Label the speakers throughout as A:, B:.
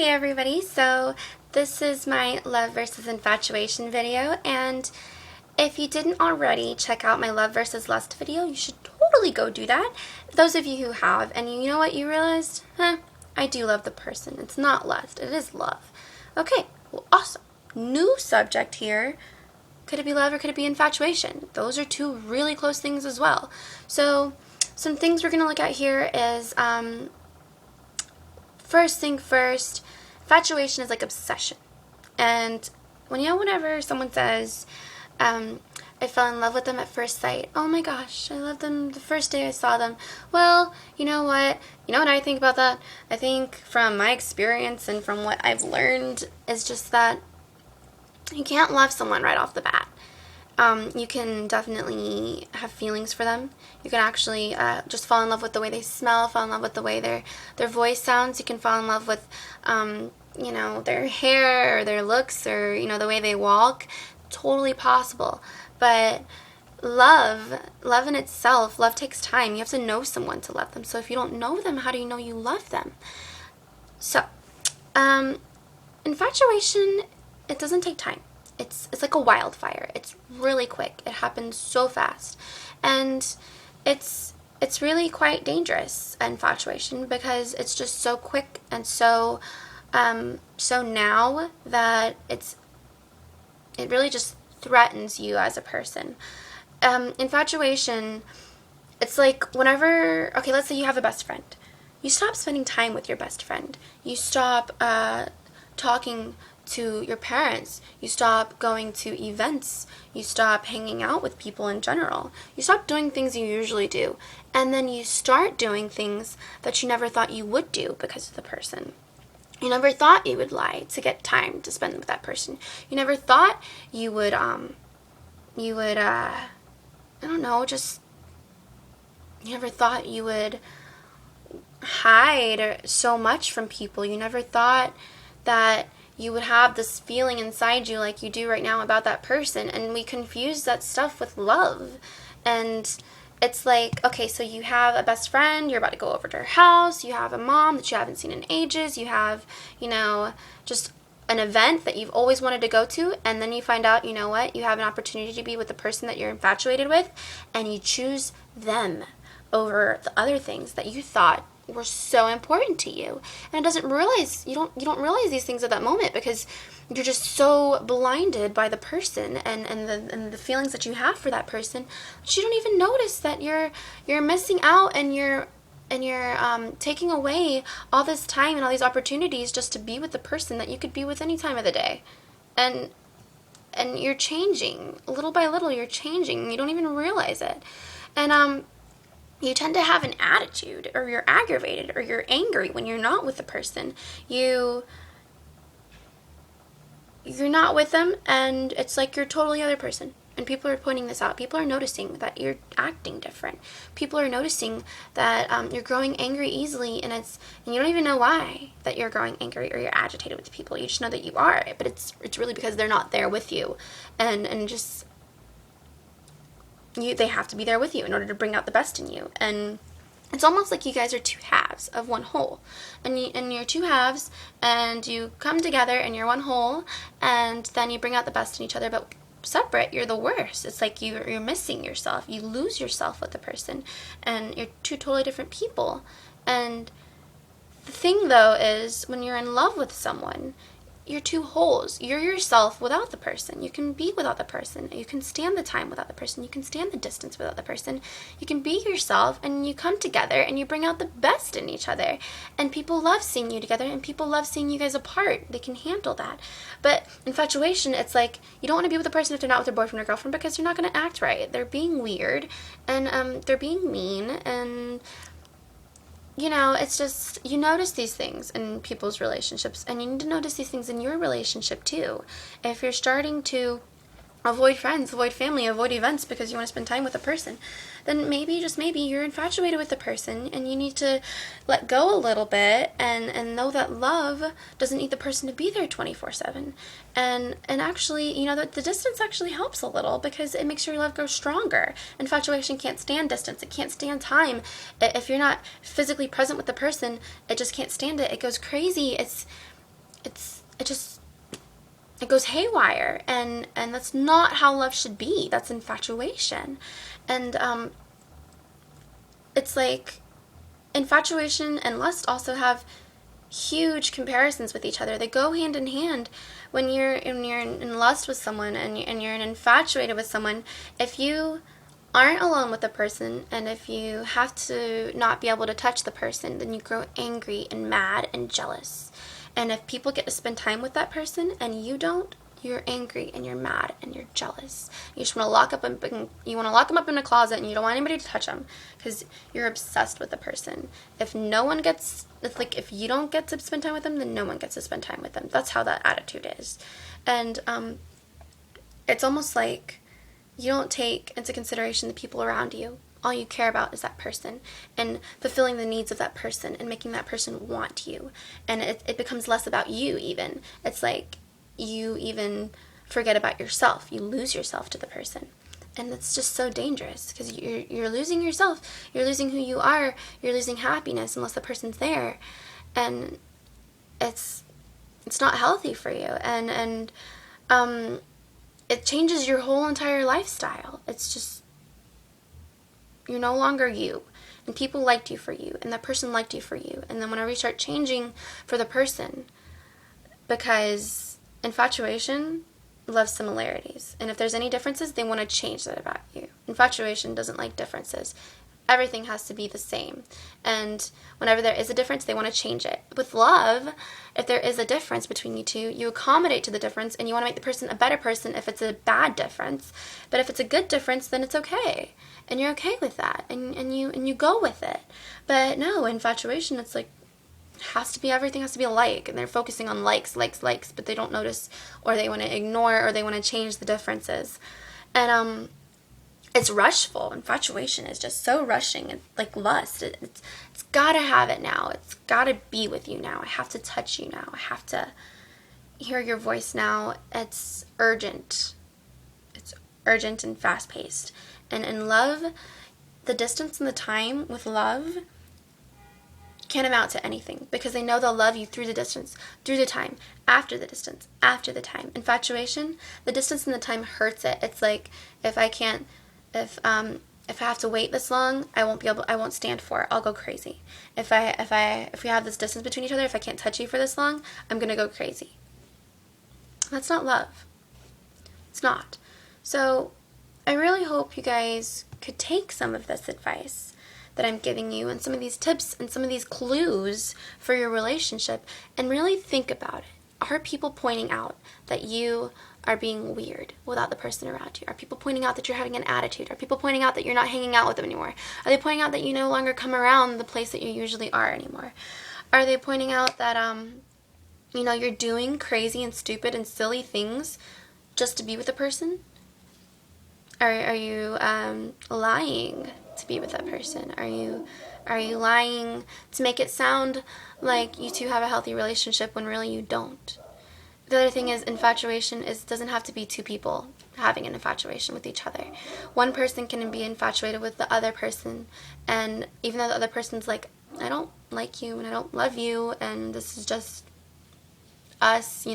A: Hey everybody, so this is my love versus infatuation video, and if you didn't already check out my love versus lust video, you should totally go do that. Those of you who have, and you know what you realized? I do love the person. It's not lust, it is love. Okay, well awesome. New subject here. Could it be love or could it be infatuation? Those are two really close things as well. So some things we're going to look at here is first thing first, infatuation is like obsession. And whenever someone says, I fell in love with them at first sight, oh my gosh, I loved them the first day I saw them. Well, you know what? You know what I think about that? I think from my experience and from what I've learned is just that you can't love someone right off the bat. You can definitely have feelings for them. You can actually just fall in love with the way they smell, fall in love with the way their voice sounds. You can fall in love with, their hair or their looks or, the way they walk. Totally possible. But love in itself, love takes time. You have to know someone to love them. So if you don't know them, how do you know you love them? So, infatuation, it doesn't take time. It's like a wildfire. It's really quick. It happens so fast. And it's really quite dangerous, infatuation, because it's just so quick and so now that it really just threatens you as a person. Infatuation, it's like let's say you have a best friend. You stop spending time with your best friend. You stop talking to your parents. You stop going to events. You stop hanging out with people in general. You stop doing things you usually do. And then you start doing things that you never thought you would do because of the person. You never thought you would lie to get time to spend with that person. You never thought you would you never thought you would hide so much from people. You never thought that you would have this feeling inside you like you do right now about that person, and we confuse that stuff with love. And it's like, okay, so you have a best friend, you're about to go over to her house, you have a mom that you haven't seen in ages, you have, just an event that you've always wanted to go to, and then you find out, you know what, you have an opportunity to be with the person that you're infatuated with, and you choose them over the other things that you thought were so important to you. And you don't realize these things at that moment because you're just so blinded by the person and the feelings that you have for that person that you don't even notice that you're missing out, and you're taking away all this time and all these opportunities just to be with the person that you could be with any time of the day. And you're changing little by little. You're changing. You don't even realize it. And you tend to have an attitude, or you're aggravated, or you're angry when you're not with the person. You're not with them, and it's like you're a totally other person. And people are pointing this out. People are noticing that you're acting different. People are noticing that you're growing angry easily, and you don't even know why that you're growing angry or you're agitated with people. You just know that you are, but it's really because they're not there with you, and just. They have to be there with you in order to bring out the best in you. And it's almost like you guys are two halves of one whole. And you're two halves, and you come together and you're one whole, and then you bring out the best in each other. But separate, you're the worst. It's like you're missing yourself. You lose yourself with the person, and you're two totally different people. And the thing, though, is when you're in love with someone, you're two wholes. You're yourself without the person. You can be without the person. You can stand the time without the person. You can stand the distance without the person. You can be yourself, and you come together and you bring out the best in each other. And people love seeing you together, and people love seeing you guys apart. They can handle that. But infatuation, it's like you don't want to be with a person if they're not with their boyfriend or girlfriend, because they're not going to act right. They're being weird, and they're being mean, and it's just, you notice these things in people's relationships, and you need to notice these things in your relationship too. If you're starting to avoid friends, avoid family, avoid events because you want to spend time with a person, then maybe, just maybe, you're infatuated with the person, and you need to let go a little bit and know that love doesn't need the person to be there 24/7. And actually, the distance actually helps a little because it makes your love grow stronger. Infatuation can't stand distance. It can't stand time. If you're not physically present with the person, it just can't stand it. It goes crazy. it goes haywire, and that's not how love should be. That's infatuation. And it's like infatuation and lust also have huge comparisons with each other. They go hand in hand. When you're in lust with someone and you're infatuated with someone, if you aren't alone with the person, and if you have to not be able to touch the person, then you grow angry and mad and jealous. And if people get to spend time with that person and you don't, you're angry and you're mad and you're jealous. You just want to lock them up in a closet, and you don't want anybody to touch them because you're obsessed with the person. If you don't get to spend time with them, then no one gets to spend time with them. That's how that attitude is. And it's almost like you don't take into consideration the people around you. All you care about is that person and fulfilling the needs of that person and making that person want you. And it becomes less about you even. It's like you even forget about yourself. You lose yourself to the person. And it's just so dangerous because you're losing yourself. You're losing who you are. You're losing happiness unless the person's there. And it's not healthy for you. And it changes your whole entire lifestyle. It's just, you're no longer you. And people liked you for you. And that person liked you for you. And then whenever you start changing for the person, because infatuation loves similarities. And if there's any differences, they want to change that about you. Infatuation doesn't like differences. Everything has to be the same. And whenever there is a difference, they want to change it. With love, if there is a difference between you two, you accommodate to the difference, and you want to make the person a better person if it's a bad difference. But if it's a good difference, then it's okay. And you're okay with that. And you go with it. But no, infatuation, it's like, everything has to be alike, and they're focusing on likes, but they don't notice, or they want to ignore, or they want to change the differences. And it's rushful. Infatuation is just so rushing. It's like lust. It's gotta have it now. It's gotta be with you now. I have to touch you now. I have to hear your voice now. It's urgent. It's urgent and fast-paced. And in love, the distance and the time with love can't amount to anything, because they know they'll love you through the distance, through the time, after the distance, after the time. Infatuation, the distance and the time hurts it. It's like, if I have to wait this long, I won't stand for it. I'll go crazy. If we have this distance between each other, if I can't touch you for this long, I'm gonna go crazy. That's not love. It's not. So I really hope you guys could take some of this advice that I'm giving you, and some of these tips and some of these clues for your relationship, and really think about it. Are people pointing out that you are being weird without the person around you? Are people pointing out that you're having an attitude? Are people pointing out that you're not hanging out with them anymore? Are they pointing out that you no longer come around the place that you usually are anymore? Are they pointing out that you're doing crazy and stupid and silly things just to be with a person? Are you lying to be with that person? Are you lying to make it sound like you two have a healthy relationship when really you don't? The other thing is, infatuation doesn't have to be two people having an infatuation with each other. One person can be infatuated with the other person, and even though the other person's like, I don't like you and I don't love you and this is just us,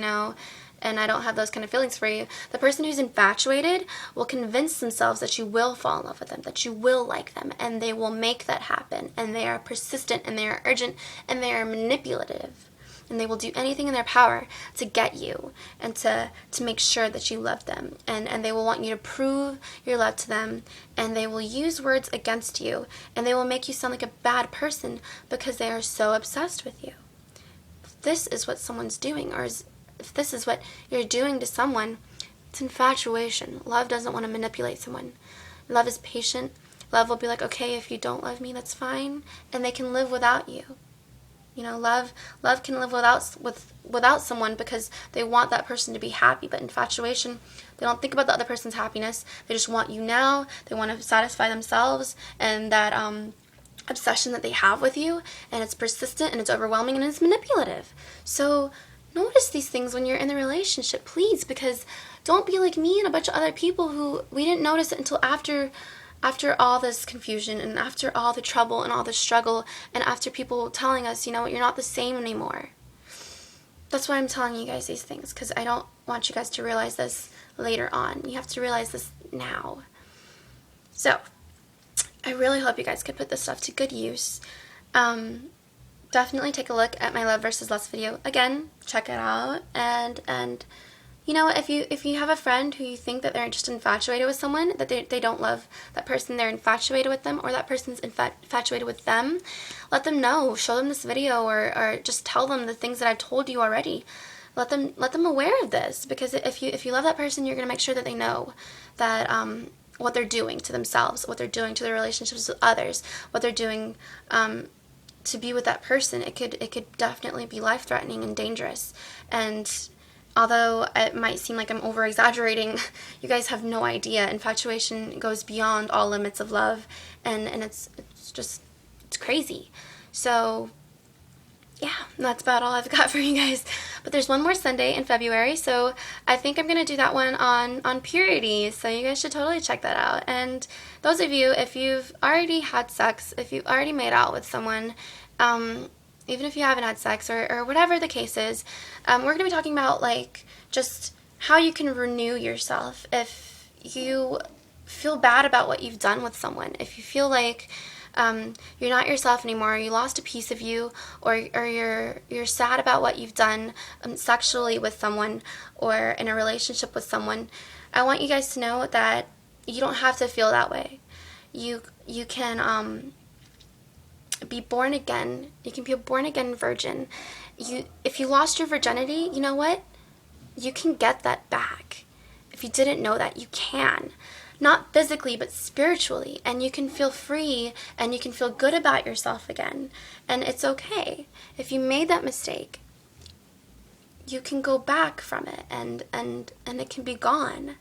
A: and I don't have those kind of feelings for you, the person who's infatuated will convince themselves that you will fall in love with them, that you will like them, and they will make that happen. And they are persistent, and they are urgent, and they are manipulative, and they will do anything in their power to get you and to make sure that you love them. And they will want you to prove your love to them, and they will use words against you, and they will make you sound like a bad person because they are so obsessed with you. If this is what someone's doing, if this is what you're doing to someone, it's infatuation. Love doesn't want to manipulate someone. Love is patient. Love will be like, okay, if you don't love me, that's fine. And they can live without you. Love can live without someone because they want that person to be happy. But infatuation, they don't think about the other person's happiness. They just want you now. They want to satisfy themselves and that obsession that they have with you. And it's persistent and it's overwhelming and it's manipulative. So notice these things when you're in the relationship, please, because don't be like me and a bunch of other people who we didn't notice it until after all this confusion and after all the trouble and all the struggle and after people telling us, you're not the same anymore. that's why I'm telling you guys these things, because I don't want you guys to realize this later on. You have to realize this now. So, I really hope you guys could put this stuff to good use. Definitely take a look at my love versus lust video. Again, check it out. And you know, if you have a friend who you think that they're just infatuated with someone, that they don't love that person, they're infatuated with them, or that person's infatuated with them, let them know. Show them this video, or just tell them the things that I've told you already. Let them aware of this, because if you love that person, you're gonna make sure that they know that what they're doing to themselves, what they're doing to their relationships with others, what they're doing to be with that person. It could definitely be life-threatening and dangerous. And although it might seem like I'm over-exaggerating, you guys have no idea. Infatuation goes beyond all limits of love, and it's crazy. So, yeah, that's about all I've got for you guys. But there's one more Sunday in February, so I think I'm going to do that one on purity, so you guys should totally check that out. And those of you, if you've already had sex, if you've already made out with someone, even if you haven't had sex, or whatever the case is, we're going to be talking about, like, just how you can renew yourself if you feel bad about what you've done with someone. If you feel like you're not yourself anymore, you lost a piece of you, or you're sad about what you've done sexually with someone, or in a relationship with someone, I want you guys to know that you don't have to feel that way. You can be born again. You can be a born again virgin. If you lost your virginity, you know what? You can get that back. If you didn't know that, you can. Not physically, but spiritually. And you can feel free, and you can feel good about yourself again. And it's okay. If you made that mistake, you can go back from it, and it can be gone.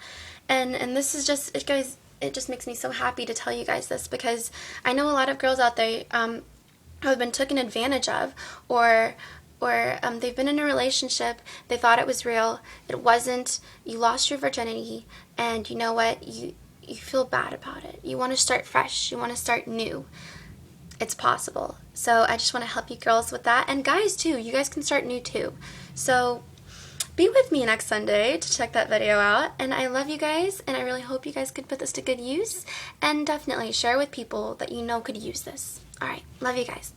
A: And this is just, it, guys, it just makes me so happy to tell you guys this, because I know a lot of girls out there who have been taken advantage of, or they've been in a relationship, they thought it was real, it wasn't, you lost your virginity, and you know what, you feel bad about it. You want to start fresh, you want to start new. It's possible. So I just want to help you girls with that, and guys too, you guys can start new too. So be with me next Sunday to check that video out, and I love you guys, and I really hope you guys could put this to good use, and definitely share with people that you know could use this. Alright, love you guys.